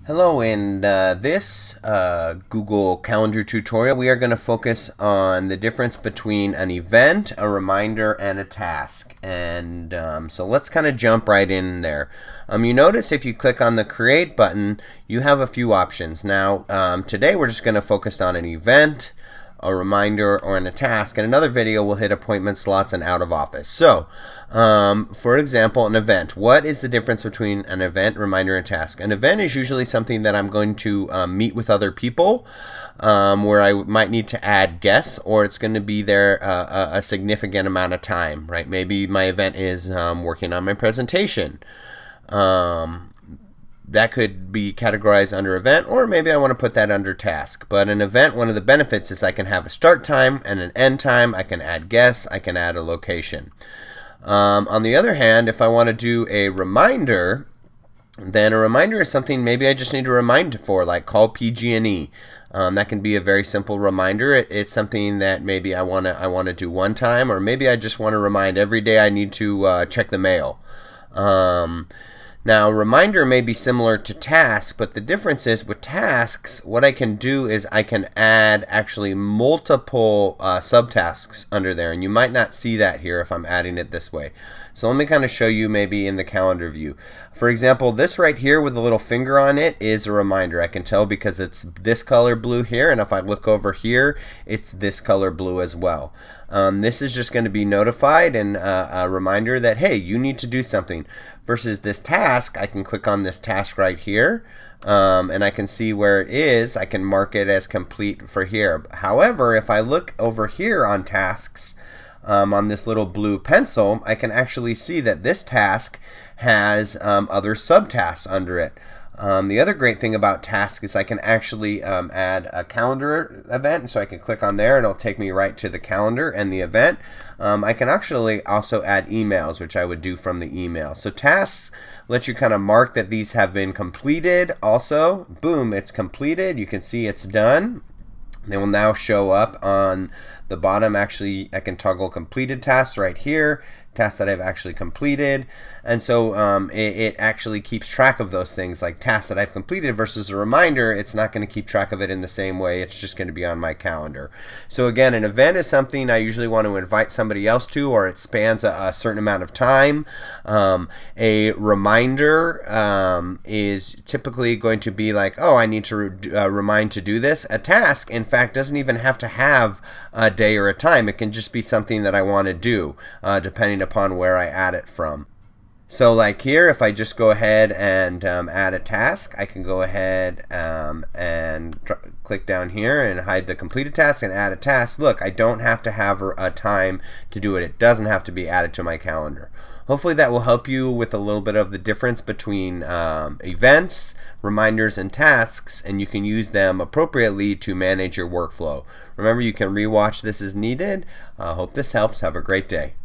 Hello, in this Google Calendar tutorial, we are going to focus on the difference between an event, a reminder, and a task. And so let's kind of jump right in there. You notice if you click on the Create button, you have a few options. Now, today we're just going to focus on an event, a reminder, or in a task. In another video, we'll hit appointment slots and out of office. So, for example, an event. What is the difference between an event, reminder, and task? An event is usually something that I'm going to meet with other people, where I might need to add guests, or it's going to be there a significant amount of time, right? Maybe my event is working on my presentation. That could be categorized under event, or maybe I want to put that under task. But an event, one of the benefits is I can have a start time and an end time. I can add guests. I can add a location. On the other hand, if I want to do a reminder, then a reminder is something maybe I just need to remind for, like call PG&E. That can be a very simple reminder. It's something that maybe I want to do one time, or maybe I just want to remind every day I need to check the mail. Now, reminder may be similar to tasks, but the difference is with tasks, what I can do is I can add actually multiple subtasks under there, and you might not see that here if I'm adding it this way. So let me kind of show you maybe in the calendar view. For example, this right here with a little finger on it is a reminder. I can tell because it's this color blue here, and if I look over here, it's this color blue as well. This is just going to be notified and a reminder that, hey, you need to do something. Versus this task, I can click on this task right here, and I can see where it is. I can mark it as complete for here. However, if I look over here on tasks, on this little blue pencil, I can actually see that this task has other subtasks under it. The other great thing about tasks is I can actually add a calendar event, so I can click on there and it'll take me right to the calendar and the event. I can actually also add emails, which I would do from the email. So tasks let you kind of mark that these have been completed. Also, boom, it's completed. You can see it's done. They will now show up on the bottom. Actually, I can toggle completed tasks right here, tasks that I've actually completed. And so it actually keeps track of those things, like tasks that I've completed versus a reminder. It's not going to keep track of it in the same way. It's just going to be on my calendar. So again, an event is something I usually want to invite somebody else to, or it spans a certain amount of time. A reminder is typically going to be like, oh, I need to remind to do this. A task, in fact, doesn't even have to have a day or a time. It can just be something that I want to do, depending upon where I add it from. So like here, if I just go ahead and add a task, I can go ahead and click down here and hide the completed task and add a task. Look, I don't have to have a time to do it. It doesn't have to be added to my calendar. Hopefully that will help you with a little bit of the difference between events, reminders, and tasks, and you can use them appropriately to manage your workflow. Remember, you can rewatch this as needed. Hope this helps. Have a great day.